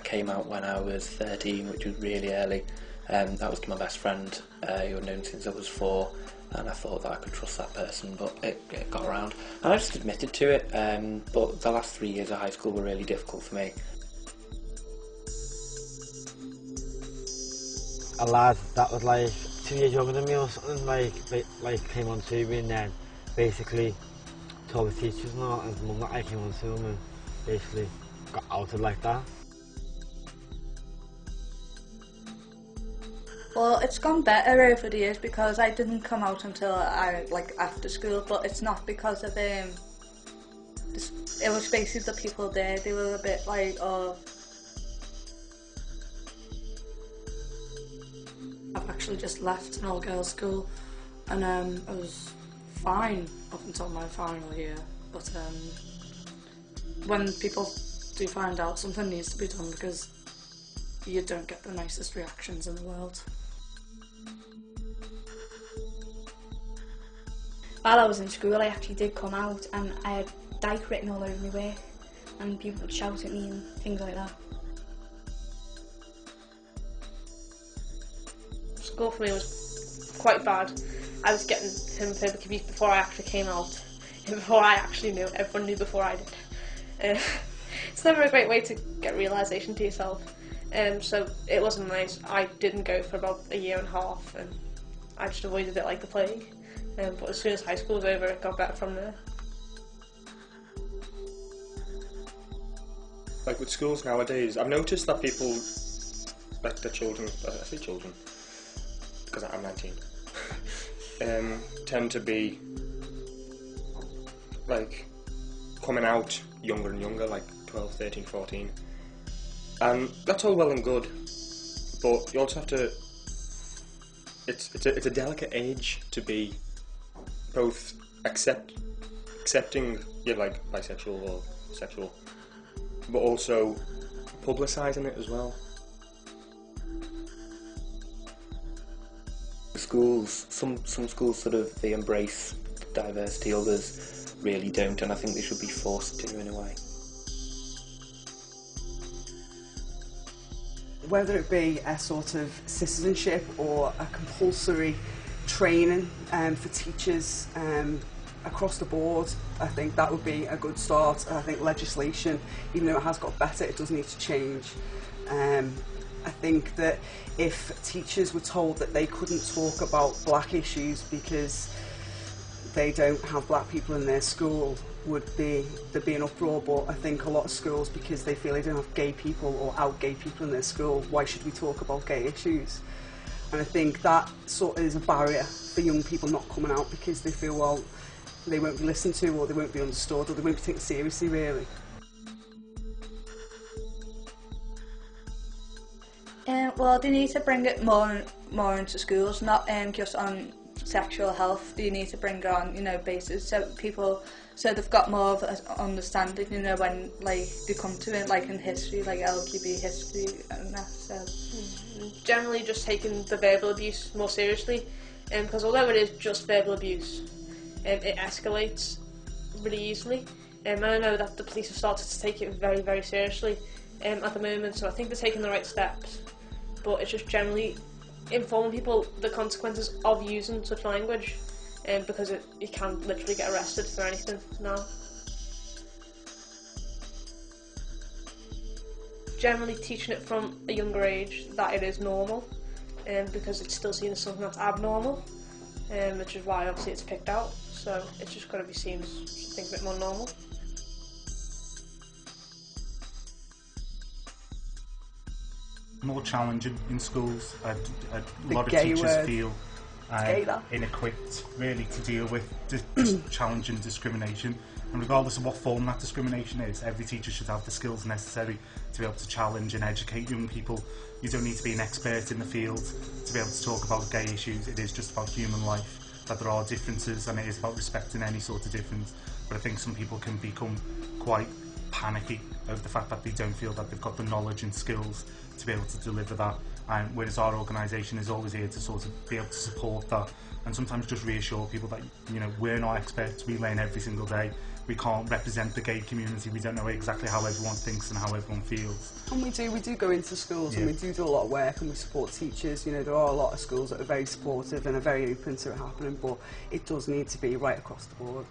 came out when I was 13, which was really early. That was to my best friend, who I'd known since I was 4, and I thought that I could trust that person, but it got around. And I just admitted to it, but the last 3 years of high school were really difficult for me. A lad that was like 2 years younger than me or something, like came on to me and then basically told the teachers and all, and his mum that I came on to him and basically got outed like that. Well, it's gone better over the years because I didn't come out until after school, but it's not because of it was basically the people there. They were a bit like, oh. I've actually just left an all-girls school, and I was fine up until my final year, but when people do find out, something needs to be done because you don't get the nicest reactions in the world. While I was in school, I actually did come out, and I had dyke written all over my work, and people would shout at me and things like that. School for me was quite bad. I was getting homophobic abuse before I actually came out, and before I actually knew. Everyone knew before I did. It's never a great way to get realisation to yourself. So it wasn't nice. I didn't go for about a year and a half, and I just avoided it like the plague. But as soon as high school was over, it got better from there. Like with schools nowadays, I've noticed that people, like the children, I say children, because I'm 19, tend to be like coming out younger and younger, like 12, 13, 14. And that's all well and good, but you also have to, it's a delicate age to be both accepting you're like bisexual or sexual, but also publicising it as well. Schools, some schools sort of, they embrace diversity, others really don't, and I think they should be forced to in a way. Whether it be a sort of citizenship or a compulsory training for teachers across the board, I think that would be a good start. I think legislation, even though it has got better, it does need to change. I think that if teachers were told that they couldn't talk about black issues because they don't have black people in their school, there'd be an uproar. But I think a lot of schools, because they feel they don't have gay people or out gay people in their school, why should we talk about gay issues? And I think that sort of is a barrier for young people not coming out because they feel, well, they won't be listened to, or they won't be understood, or they won't be taken seriously, really. Well, they need to bring it more into schools, not just on sexual health. They need to bring it on, basis so they've got more of an understanding, when like they come to it, like in history, like LGBT history and that. So generally, just taking the verbal abuse more seriously, because although it is just verbal abuse, it escalates really easily. And I know that the police have started to take it very, very seriously at the moment, so I think they're taking the right steps. But it's just generally informing people the consequences of using such language, because you can literally get arrested for anything now. Generally teaching it from a younger age that it is normal, because it's still seen as something that's abnormal, which is why obviously it's picked out. So it's just got to be seen as something a bit more normal. More challenging in schools. A lot of teachers feel inequipped really to deal with challenging discrimination, and regardless of what form that discrimination is, every teacher should have the skills necessary to be able to challenge and educate young people. You don't need to be an expert in the field to be able to talk about gay issues. It is just about human life, that there are differences, and it is about respecting any sort of difference. But I think some people can become quite panicky over the fact that they don't feel that they've got the knowledge and skills to be able to deliver that. Whereas our organisation is always here to sort of be able to support that, and sometimes just reassure people that, you know, we're not experts, we learn every single day. We can't represent the gay community, we don't know exactly how everyone thinks and how everyone feels. And we do go into schools, and we do a lot of work, and we support teachers. You know, there are a lot of schools that are very supportive and are very open to it happening, but it does need to be right across the board.